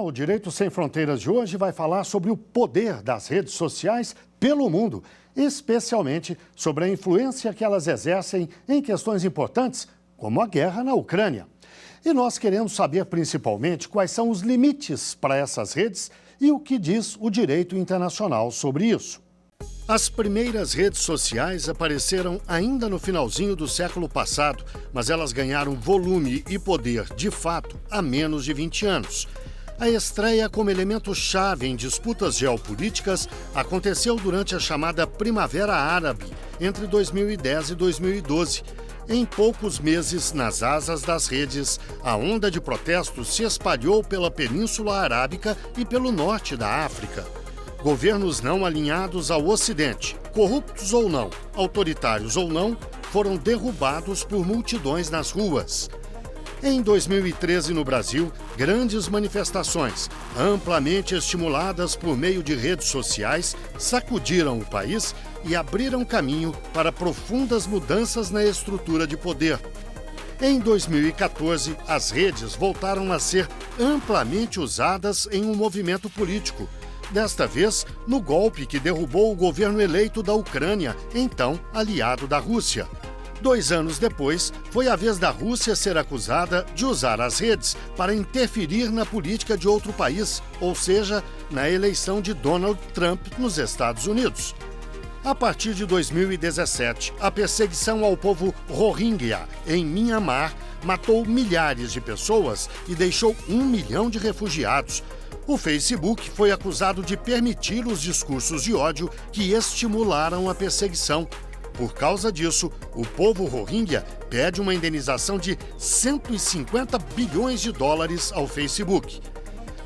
o Direito Sem Fronteiras de hoje vai falar sobre o poder das redes sociais pelo mundo, especialmente sobre a influência que elas exercem em questões importantes, como a guerra na Ucrânia. E nós queremos saber principalmente quais são os limites para essas redes e o que diz o direito internacional sobre isso. As primeiras redes sociais apareceram ainda no finalzinho do século passado, mas elas ganharam volume e poder, de fato, há menos de 20 anos. A estreia como elemento-chave em disputas geopolíticas aconteceu durante a chamada Primavera Árabe, entre 2010 e 2012. Em poucos meses, nas asas das redes, a onda de protestos se espalhou pela Península Arábica e pelo norte da África. Governos não alinhados ao Ocidente, corruptos ou não, autoritários ou não, foram derrubados por multidões nas ruas. Em 2013, no Brasil, grandes manifestações, amplamente estimuladas por meio de redes sociais, sacudiram o país e abriram caminho para profundas mudanças na estrutura de poder. Em 2014, as redes voltaram a ser amplamente usadas em um movimento político. Desta vez, no golpe que derrubou o governo eleito da Ucrânia, então aliado da Rússia. 2 anos depois, foi a vez da Rússia ser acusada de usar as redes para interferir na política de outro país, ou seja, na eleição de Donald Trump nos Estados Unidos. A partir de 2017, a perseguição ao povo Rohingya, em Myanmar, matou milhares de pessoas e deixou 1 milhão de refugiados. O Facebook foi acusado de permitir os discursos de ódio que estimularam a perseguição. Por causa disso, o povo Rohingya pede uma indenização de 150 bilhões de dólares ao Facebook.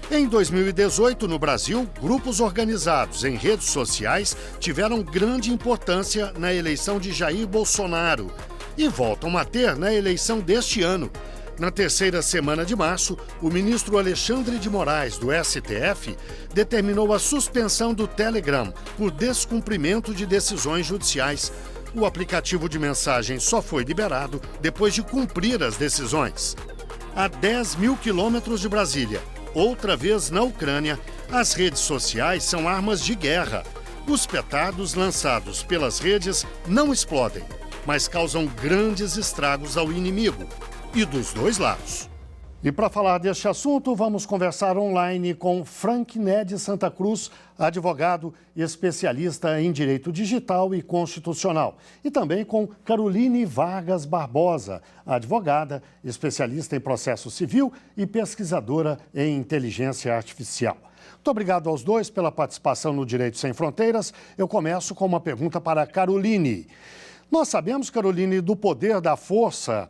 Em 2018, no Brasil, grupos organizados em redes sociais tiveram grande importância na eleição de Jair Bolsonaro e voltam a ter na eleição deste ano. Na terceira semana de março, o ministro Alexandre de Moraes, do STF, determinou a suspensão do Telegram por descumprimento de decisões judiciais. O aplicativo de mensagem só foi liberado depois de cumprir as decisões. A 10 mil quilômetros de Brasília, outra vez na Ucrânia, as redes sociais são armas de guerra. Os petardos lançados pelas redes não explodem, mas causam grandes estragos ao inimigo. E dos dois lados. E para falar deste assunto, vamos conversar online com Frank Ned Santa Cruz, advogado e especialista em direito digital e constitucional. E também com Caroline Vargas Barbosa, advogada, especialista em processo civil e pesquisadora em inteligência artificial. Muito obrigado aos dois pela participação no Direito Sem Fronteiras. Eu começo com uma pergunta para a Caroline. Nós sabemos, Caroline, do poder da força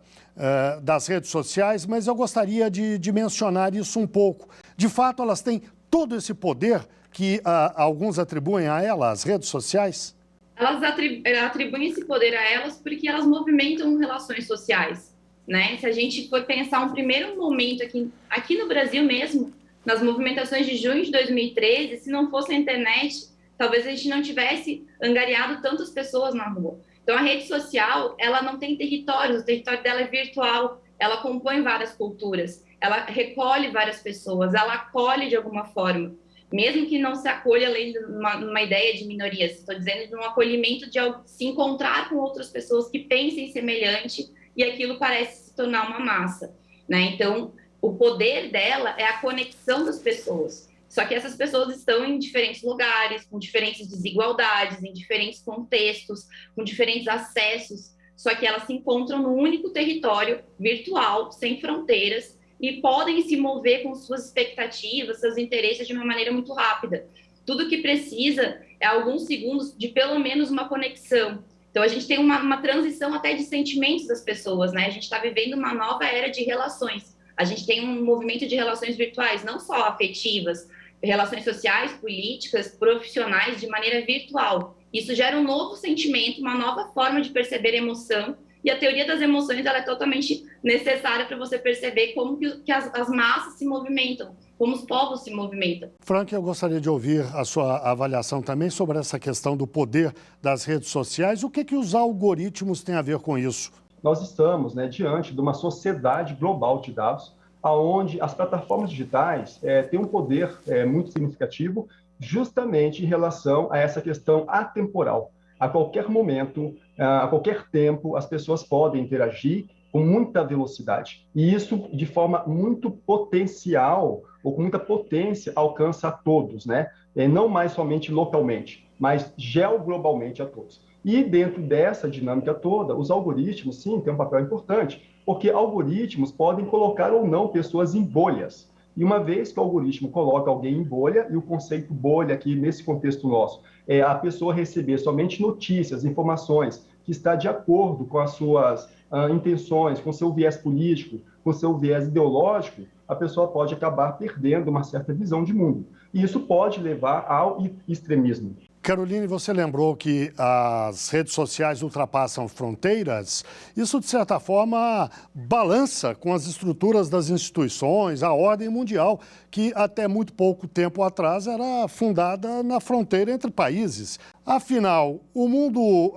das redes sociais, mas eu gostaria de mencionar isso um pouco. De fato, elas têm todo esse poder que alguns atribuem a elas, as redes sociais? Elas atribuem esse poder a elas porque elas movimentam relações sociais, né? Se a gente for pensar um primeiro momento aqui no Brasil mesmo, nas movimentações de junho de 2013, se não fosse a internet, talvez a gente não tivesse angariado tantas pessoas na rua. Então, a rede social, ela não tem territórios, o território dela é virtual, ela compõe várias culturas, ela recolhe várias pessoas, ela acolhe de alguma forma, mesmo que não se acolha além de uma ideia de minorias, estou dizendo de um acolhimento de se encontrar com outras pessoas que pensem semelhante e aquilo parece se tornar uma massa, né? Então, o poder dela é a conexão das pessoas. Só que essas pessoas estão em diferentes lugares, com diferentes desigualdades, em diferentes contextos, com diferentes acessos, só que elas se encontram num único território virtual, sem fronteiras, e podem se mover com suas expectativas, seus interesses de uma maneira muito rápida. Tudo que precisa é alguns segundos de pelo menos uma conexão. Então, a gente tem uma transição até de sentimentos das pessoas, né? A gente está vivendo uma nova era de relações. A gente tem um movimento de relações virtuais, não só afetivas, relações sociais, políticas, profissionais, de maneira virtual. Isso gera um novo sentimento, uma nova forma de perceber emoção, e a teoria das emoções ela é totalmente necessária para você perceber como que as massas se movimentam, como os povos se movimentam. Frank, eu gostaria de ouvir a sua avaliação também sobre essa questão do poder das redes sociais. O que os algoritmos têm a ver com isso? Nós estamos diante de uma sociedade global de dados, onde as plataformas digitais têm um poder muito significativo justamente em relação a essa questão atemporal. A qualquer momento, a qualquer tempo, as pessoas podem interagir com muita velocidade. E isso, de forma muito potencial, ou com muita potência, alcança a todos, né? Não mais somente localmente, mas geoglobalmente a todos. E dentro dessa dinâmica toda, os algoritmos, sim, têm um papel importante, porque algoritmos podem colocar ou não pessoas em bolhas. E uma vez que o algoritmo coloca alguém em bolha, e o conceito bolha aqui, nesse contexto nosso, é a pessoa receber somente notícias, informações que está de acordo com as suas intenções, com seu viés político, com seu viés ideológico, a pessoa pode acabar perdendo uma certa visão de mundo. E isso pode levar ao extremismo. Caroline, você lembrou que as redes sociais ultrapassam fronteiras. Isso, de certa forma, balança com as estruturas das instituições, a ordem mundial, que até muito pouco tempo atrás era fundada na fronteira entre países. Afinal, o mundo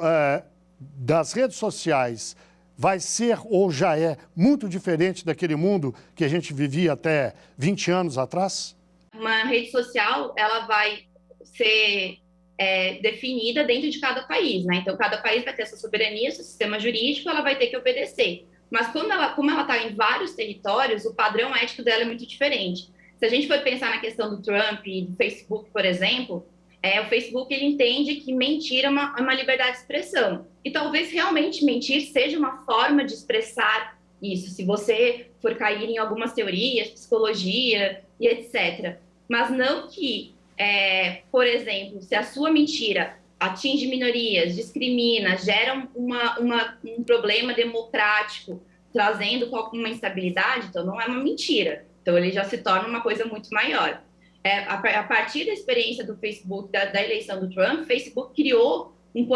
das redes sociais vai ser ou já é muito diferente daquele mundo que a gente vivia até 20 anos atrás? Uma rede social, ela vai ser definida dentro de cada país, né? Então, cada país vai ter sua soberania, seu sistema jurídico, ela vai ter que obedecer. Mas como ela está em vários territórios, o padrão ético dela é muito diferente. Se a gente for pensar na questão do Trump e do Facebook, por exemplo, o Facebook ele entende que mentir é uma liberdade de expressão. E talvez realmente mentir seja uma forma de expressar isso, se você for cair em algumas teorias, psicologia e etc. Mas não que por exemplo, se a sua mentira atinge minorias, discrimina, gera um problema democrático, trazendo uma instabilidade, então não é uma mentira. Então ele já se torna uma coisa muito maior. A partir da experiência do Facebook, da eleição do Trump, o Facebook criou um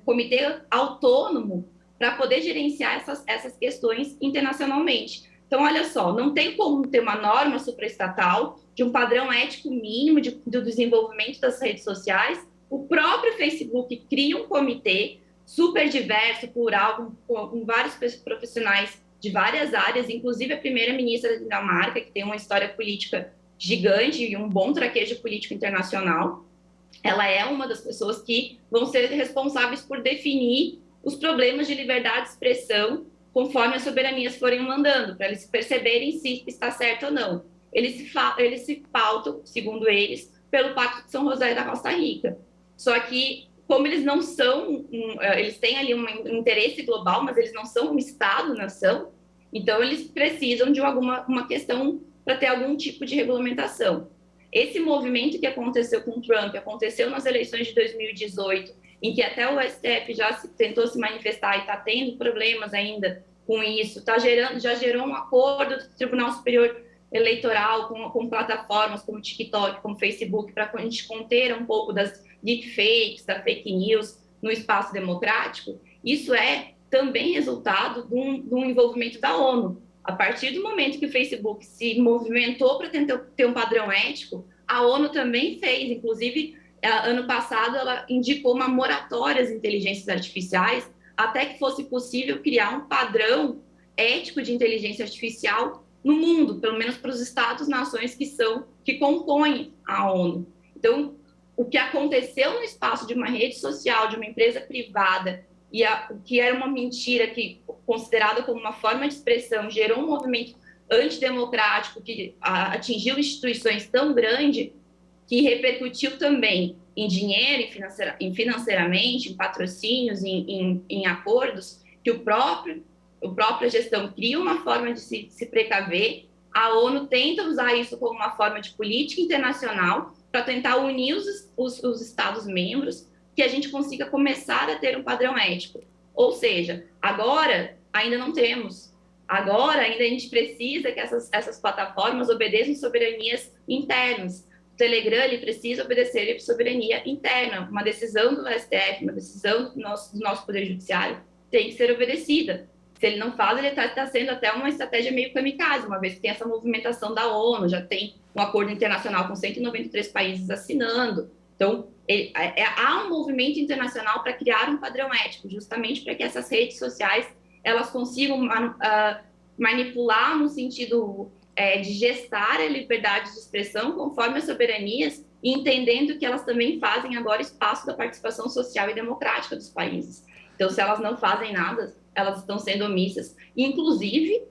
comitê autônomo para poder gerenciar essas questões internacionalmente. Então, olha só, não tem como ter uma norma supraestatal de um padrão ético mínimo do desenvolvimento das redes sociais. O próprio Facebook cria um comitê super diverso, plural, com vários profissionais de várias áreas, inclusive a primeira-ministra da Dinamarca, que tem uma história política gigante e um bom traquejo político internacional. Ela é uma das pessoas que vão ser responsáveis por definir os problemas de liberdade de expressão conforme as soberanias forem mandando, para eles perceberem se está certo ou não. Eles se pautam, segundo eles, pelo Pacto de São José da Costa Rica. Só que, como eles não são, eles têm ali um interesse global, mas eles não são um Estado-nação, então eles precisam de uma questão para ter algum tipo de regulamentação. Esse movimento que aconteceu com o Trump, aconteceu nas eleições de 2018, em que até o STF já tentou se manifestar e está tendo problemas ainda com isso, já gerou um acordo do Tribunal Superior Eleitoral com plataformas como TikTok, como Facebook, para a gente conter um pouco das deepfakes, da fake news no espaço democrático. Isso é também resultado de um envolvimento da ONU. A partir do momento que o Facebook se movimentou para tentar ter um padrão ético, a ONU também fez, inclusive, ano passado, ela indicou uma moratória às inteligências artificiais até que fosse possível criar um padrão ético de inteligência artificial no mundo, pelo menos para os Estados-nações que compõem a ONU. Então, o que aconteceu no espaço de uma rede social, de uma empresa privada, e o que era uma mentira considerada como uma forma de expressão, gerou um movimento antidemocrático que atingiu instituições tão grandes que repercutiu também em dinheiro, financeiramente, em patrocínios, em acordos, que a própria gestão cria uma forma de se precaver. A ONU tenta usar isso como uma forma de política internacional para tentar unir os Estados-membros, que a gente consiga começar a ter um padrão ético. Ou seja, agora ainda não temos. Agora ainda a gente precisa que essas plataformas obedeçam soberanias internas. O Telegram ele precisa obedecer a soberania interna. Uma decisão do STF, uma decisão do nosso Poder Judiciário tem que ser obedecida. Se ele não faz, ele está sendo até uma estratégia meio kamikaze, uma vez que tem essa movimentação da ONU, já tem um acordo internacional com 193 países assinando. Então, há um movimento internacional para criar um padrão ético, justamente para que essas redes sociais elas consigam manipular no sentido de gestar a liberdade de expressão conforme as soberanias e entendendo que elas também fazem agora espaço da participação social e democrática dos países. Então, se elas não fazem nada, elas estão sendo omissas, inclusive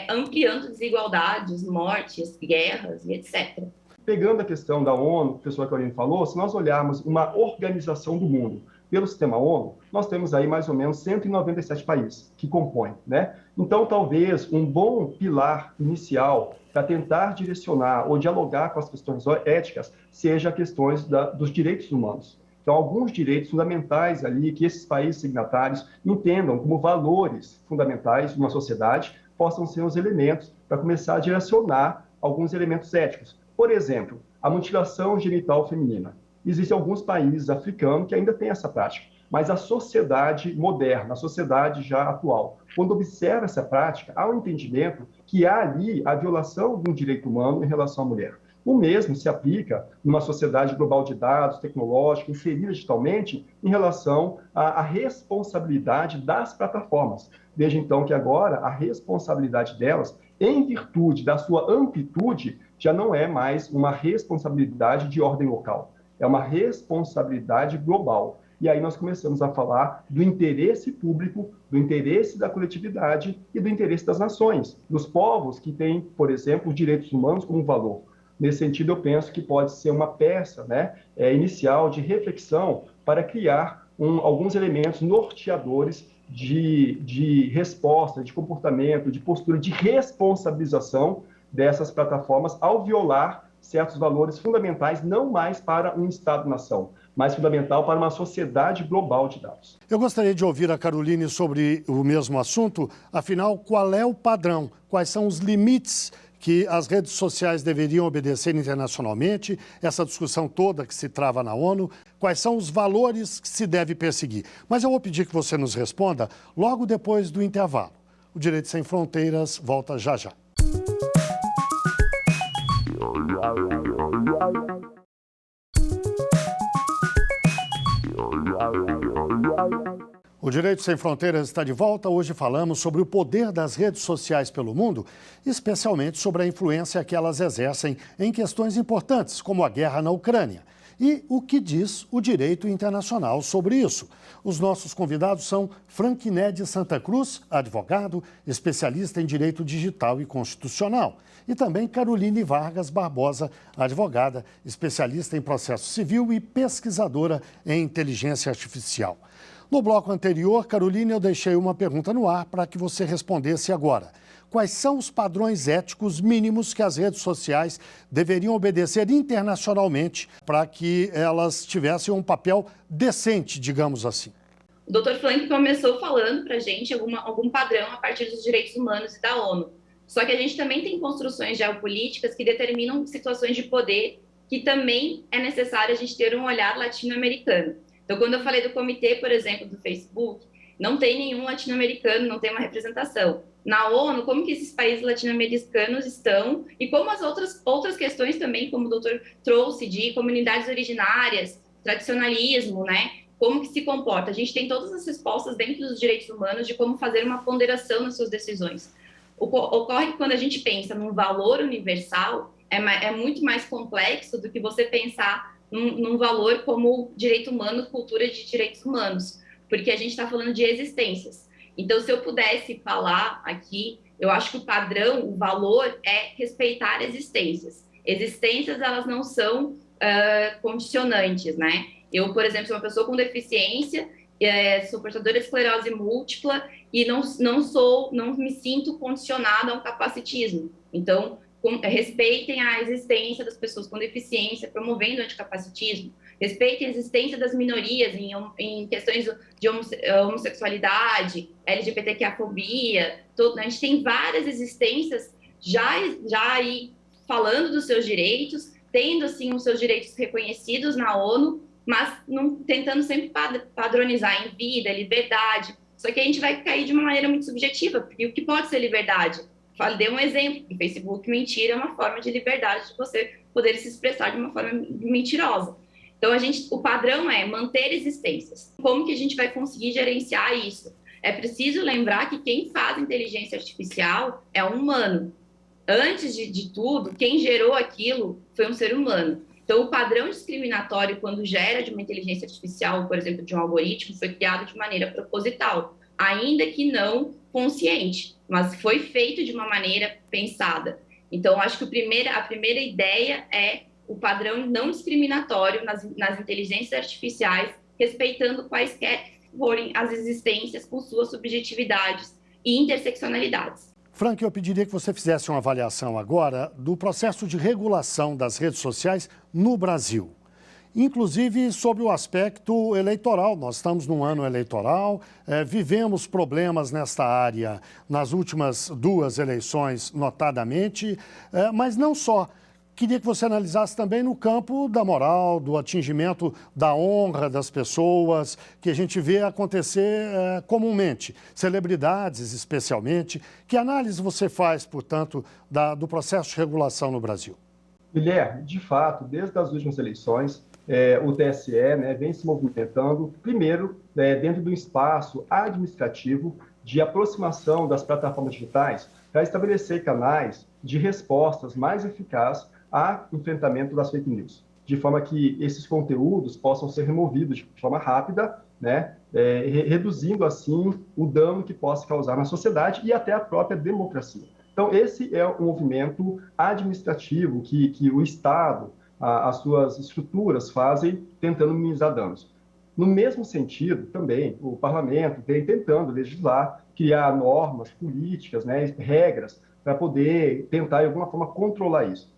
ampliando desigualdades, mortes, guerras e etc. Pegando a questão da ONU, que a professora Caroline falou, se nós olharmos uma organização do mundo pelo sistema ONU, nós temos aí mais ou menos 197 países que compõem, né? Então, talvez um bom pilar inicial para tentar direcionar ou dialogar com as questões éticas seja questões dos direitos humanos. Então, alguns direitos fundamentais ali que esses países signatários entendam como valores fundamentais de uma sociedade possam ser os elementos para começar a direcionar alguns elementos éticos. Por exemplo, a mutilação genital feminina. Existem alguns países africanos que ainda têm essa prática, mas a sociedade moderna, a sociedade já atual, quando observa essa prática, há um entendimento que há ali a violação de um direito humano em relação à mulher. O mesmo se aplica numa sociedade global de dados, tecnológica, inserida digitalmente, em relação à responsabilidade das plataformas. Veja, então, que agora a responsabilidade delas, em virtude da sua amplitude, já não é mais uma responsabilidade de ordem local, é uma responsabilidade global. E aí nós começamos a falar do interesse público, do interesse da coletividade e do interesse das nações, dos povos que têm, por exemplo, os direitos humanos como valor. Nesse sentido, eu penso que pode ser uma peça, né, inicial de reflexão para criar alguns elementos norteadores de resposta, de comportamento, de postura, de responsabilização dessas plataformas ao violar certos valores fundamentais, não mais para um Estado-nação, mas fundamental para uma sociedade global de dados. Eu gostaria de ouvir a Caroline sobre o mesmo assunto. Afinal, qual é o padrão? Quais são os limites que as redes sociais deveriam obedecer internacionalmente? Essa discussão toda que se trava na ONU. Quais são os valores que se deve perseguir? Mas eu vou pedir que você nos responda logo depois do intervalo. O Direito Sem Fronteiras volta já já. O Direito Sem Fronteiras está de volta. Hoje falamos sobre o poder das redes sociais pelo mundo, especialmente sobre a influência que elas exercem em questões importantes, como a guerra na Ucrânia. E o que diz o direito internacional sobre isso? Os nossos convidados são Franquiné de Santa Cruz, advogado, especialista em direito digital e constitucional, e também Caroline Vargas Barbosa, advogada, especialista em processo civil e pesquisadora em inteligência artificial. No bloco anterior, Caroline, eu deixei uma pergunta no ar para que você respondesse agora. Quais são os padrões éticos mínimos que as redes sociais deveriam obedecer internacionalmente para que elas tivessem um papel decente, digamos assim? O Dr. Frank começou falando para a gente algum padrão a partir dos direitos humanos e da ONU. Só que a gente também tem construções geopolíticas que determinam situações de poder que também é necessário a gente ter um olhar latino-americano. Então, quando eu falei do comitê, por exemplo, do Facebook, não tem nenhum latino-americano, não tem uma representação. Na ONU, como que esses países latino-americanos estão e como as outras questões também, como o doutor trouxe, de comunidades originárias, tradicionalismo, né? Como que se comporta. A gente tem todas as respostas dentro dos direitos humanos de como fazer uma ponderação nas suas decisões. Ocorre que quando a gente pensa num valor universal, é muito mais complexo do que você pensar num valor como direito humano, cultura de direitos humanos, porque a gente está falando de existências. Então, se eu pudesse falar aqui, eu acho que o padrão, o valor é respeitar existências. Existências, elas não são condicionantes, né? Eu, por exemplo, sou uma pessoa com deficiência, sou portadora de esclerose múltipla e não me sinto condicionada a um capacitismo. Então, respeitem a existência das pessoas com deficiência, promovendo o anticapacitismo. Respeitem a existência das minorias em questões de homossexualidade, LGBTQIA-fobia. A gente tem várias existências já aí falando dos seus direitos, tendo assim os seus direitos reconhecidos na ONU, mas tentando sempre padronizar em vida, liberdade. Só que a gente vai cair de uma maneira muito subjetiva, porque o que pode ser liberdade? Dei um exemplo, o Facebook mentira é uma forma de liberdade de você poder se expressar de uma forma mentirosa. Então, o padrão é manter existências. Como que a gente vai conseguir gerenciar isso? é preciso lembrar que quem faz inteligência artificial é um humano. Antes de tudo, quem gerou aquilo foi um ser humano. Então, o padrão discriminatório, quando gera de uma inteligência artificial, por exemplo, de um algoritmo, foi criado de maneira proposital, ainda que não consciente, mas foi feito de uma maneira pensada. Então, acho que a primeira ideia é o padrão não discriminatório nas inteligências artificiais, respeitando quaisquer forem as existências com suas subjetividades e interseccionalidades. Frank, eu pediria que você fizesse uma avaliação agora do processo de regulação das redes sociais no Brasil, inclusive sobre o aspecto eleitoral. Nós estamos num ano eleitoral, vivemos problemas nesta área nas últimas 2 eleições, notadamente, mas não só. Queria que você analisasse também no campo da moral, do atingimento da honra das pessoas, que a gente vê acontecer comumente, celebridades especialmente. Que análise você faz, portanto, do processo de regulação no Brasil? Guilherme, de fato, desde as últimas eleições, o TSE, vem se movimentando, primeiro, dentro do espaço administrativo de aproximação das plataformas digitais para estabelecer canais de respostas mais eficazes ao enfrentamento das fake news, de forma que esses conteúdos possam ser removidos de forma rápida, reduzindo, assim, o dano que possa causar na sociedade e até a própria democracia. Então, esse é um movimento administrativo que o Estado, as suas estruturas fazem, tentando minimizar danos. No mesmo sentido, também, o parlamento vem tentando legislar, criar normas políticas, regras, para poder tentar, de alguma forma, controlar isso.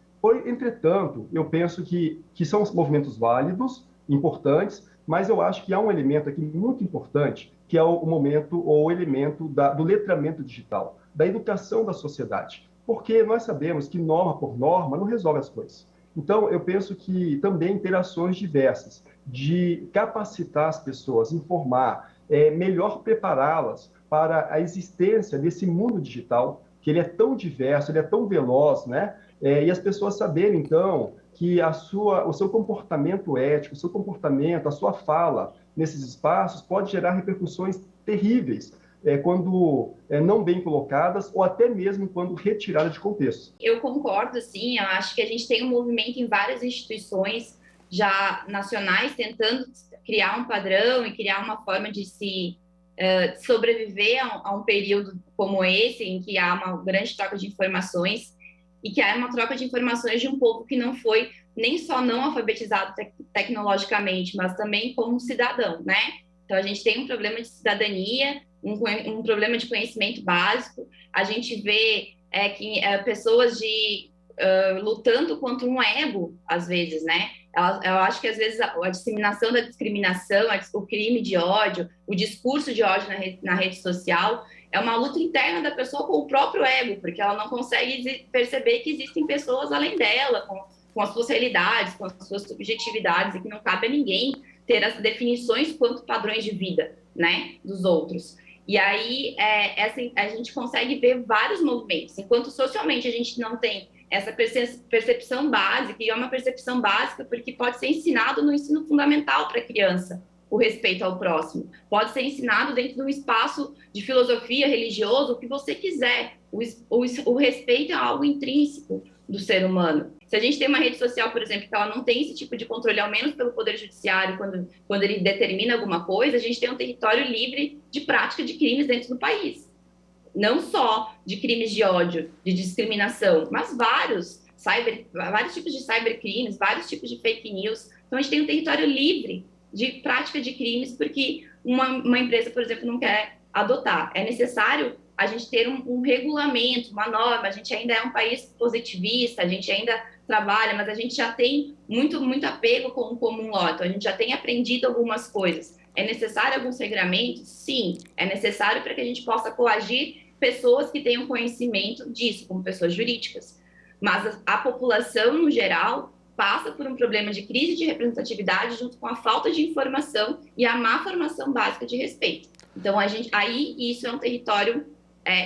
Entretanto, eu penso que são os movimentos válidos, importantes, mas eu acho que há um elemento aqui muito importante, que é o momento ou o elemento do letramento digital, da educação da sociedade. Porque nós sabemos que norma por norma não resolve as coisas. Então, eu penso que também ter ações diversas, de capacitar as pessoas, informar, melhor prepará-las para a existência desse mundo digital, que ele é tão diverso, ele é tão veloz, e as pessoas saberem, então, que o seu comportamento ético, o seu comportamento, a sua fala nesses espaços pode gerar repercussões terríveis, quando não bem colocadas ou até mesmo quando retiradas de contexto. Eu concordo, sim. Eu acho que a gente tem um movimento em várias instituições já nacionais tentando criar um padrão e criar uma forma de se sobreviver a um período como esse, em que há uma grande troca de informações e que há uma troca de informações de um povo que não foi nem só não alfabetizado tecnologicamente, mas também como cidadão, Então, a gente tem um problema de cidadania, um problema de conhecimento básico. A gente vê que pessoas lutando contra um ego, às vezes, Eu acho que, às vezes, a disseminação da discriminação, o crime de ódio, o discurso de ódio na rede social é uma luta interna da pessoa com o próprio ego, porque ela não consegue perceber que existem pessoas além dela, com as suas realidades, com as suas subjetividades, e que não cabe a ninguém ter as definições quanto padrões de vida, dos outros. E aí, a gente consegue ver vários movimentos. Enquanto socialmente a gente não tem essa percepção básica, e é uma percepção básica porque pode ser ensinado no ensino fundamental para a criança, o respeito ao próximo. Pode ser ensinado dentro de um espaço de filosofia, religioso, o que você quiser. O respeito é algo intrínseco do ser humano. Se a gente tem uma rede social, por exemplo, que ela não tem esse tipo de controle, ao menos pelo Poder Judiciário, quando ele determina alguma coisa, a gente tem um território livre de prática de crimes dentro do país. Não só de crimes de ódio, de discriminação, mas vários tipos de cybercrimes, vários tipos de fake news. Então, a gente tem um território livre de prática de crimes porque uma empresa, por exemplo, não quer adotar. É necessário a gente ter um regulamento, uma norma. A gente ainda é um país positivista, a gente ainda trabalha, mas a gente já tem muito, muito apego com o common law. Então, a gente já tem aprendido algumas coisas. É necessário alguns regramentos? Sim. É necessário para que a gente possa coagir pessoas que tenham conhecimento disso, como pessoas jurídicas. Mas a população, no geral, passa por um problema de crise de representatividade junto com a falta de informação e a má formação básica de respeito. Então, isso é um território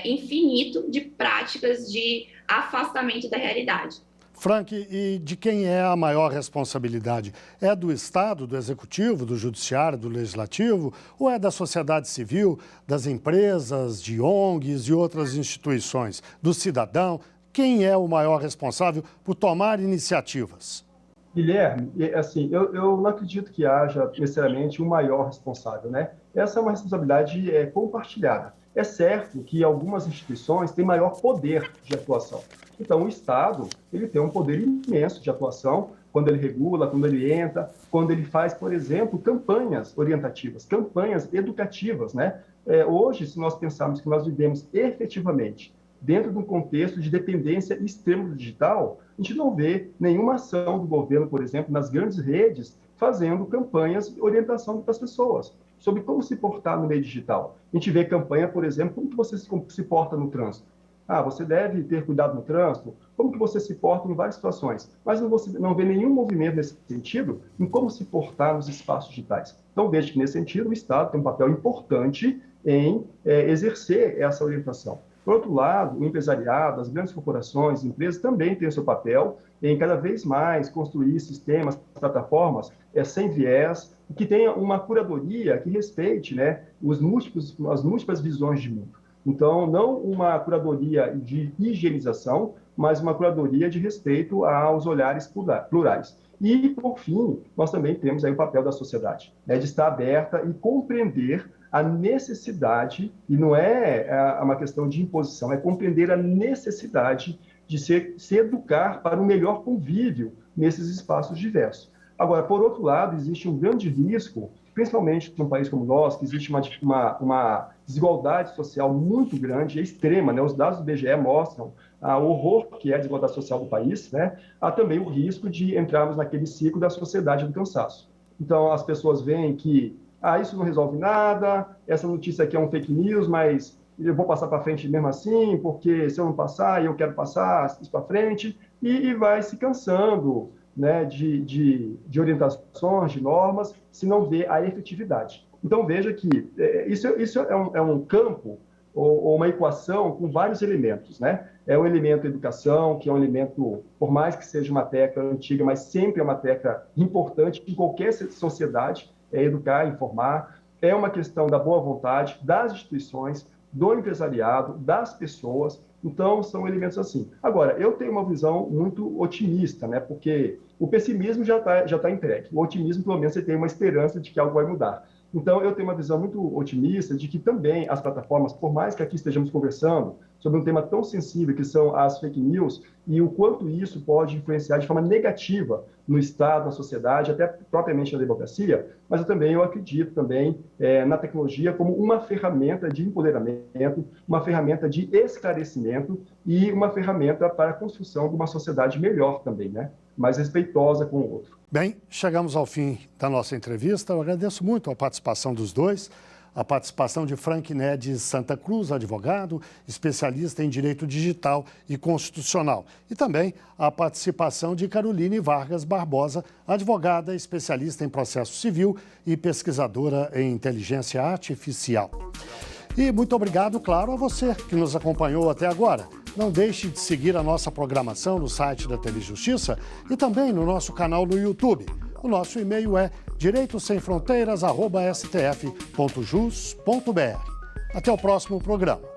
infinito de práticas de afastamento da realidade. Frank, e de quem é a maior responsabilidade? É do Estado, do Executivo, do Judiciário, do Legislativo, ou é da sociedade civil, das empresas, de ONGs e outras instituições, do cidadão? Quem é o maior responsável por tomar iniciativas? Guilherme, assim, eu não acredito que haja necessariamente um maior responsável, né? Essa é uma responsabilidade compartilhada. É certo que algumas instituições têm maior poder de atuação. Então, o Estado, ele tem um poder imenso de atuação quando ele regula, quando ele entra, quando ele faz, por exemplo, campanhas orientativas, campanhas educativas, né? Hoje, se nós pensarmos que nós vivemos efetivamente dentro de um contexto de dependência extrema do digital, a gente não vê nenhuma ação do governo, por exemplo, nas grandes redes, fazendo campanhas de orientação das pessoas sobre como se portar no meio digital. A gente vê campanha, por exemplo, como que você se porta no trânsito. Você deve ter cuidado no trânsito, como que você se porta em várias situações. Mas não vê nenhum movimento nesse sentido em como se portar nos espaços digitais. Então, vejo que, nesse sentido, o Estado tem um papel importante em exercer essa orientação. Por outro lado, o empresariado, as grandes corporações, as empresas também têm o seu papel em cada vez mais construir sistemas, plataformas sem viés, que tenha uma curadoria que respeite, né, as múltiplas visões de mundo. Então, não uma curadoria de higienização, mas uma curadoria de respeito aos olhares plurais. E, por fim, nós também temos aí o papel da sociedade, né, de estar aberta e compreender a necessidade, e não é uma questão de imposição, é compreender a necessidade de se educar para um melhor convívio nesses espaços diversos. Agora, por outro lado, existe um grande risco, principalmente num país como o nosso, que existe uma desigualdade social muito grande, extrema, né? Os dados do IBGE mostram o horror que é a desigualdade social do país, né? Há também o risco de entrarmos naquele ciclo da sociedade do cansaço. Então, as pessoas veem que isso não resolve nada, essa notícia aqui é um fake news, mas eu vou passar para frente mesmo assim, porque se eu não passar, eu quero passar isso para frente, e vai se cansando, né, de orientações, de normas, se não vê a efetividade. Então, veja que isso é um campo, ou uma equação com vários elementos, né? É o elemento educação, que é um elemento, por mais que seja uma tecla antiga, mas sempre é uma tecla importante em qualquer sociedade, educar, informar. É uma questão da boa vontade das instituições, do empresariado, das pessoas. Então, são elementos assim. Agora, eu tenho uma visão muito otimista, né? Porque o pessimismo já tá entregue. O otimismo, pelo menos, você tem uma esperança de que algo vai mudar. Então, eu tenho uma visão muito otimista de que também as plataformas, por mais que aqui estejamos conversando sobre um tema tão sensível que são as fake news e o quanto isso pode influenciar de forma negativa no Estado, na sociedade, até propriamente na democracia, mas eu acredito também na tecnologia como uma ferramenta de empoderamento, uma ferramenta de esclarecimento e uma ferramenta para a construção de uma sociedade melhor também, né? Mais respeitosa com o outro. Bem, chegamos ao fim da nossa entrevista. Eu agradeço muito a participação dos dois, a participação de Frank Nedes Santa Cruz, advogado, especialista em direito digital e constitucional, e também a participação de Caroline Vargas Barbosa, advogada, especialista em processo civil e pesquisadora em inteligência artificial. E muito obrigado, claro, a você que nos acompanhou até agora. Não deixe de seguir a nossa programação no site da TV Justiça e também no nosso canal no YouTube. O nosso e-mail é direitosemfronteiras@stf.jus.br. Até o próximo programa.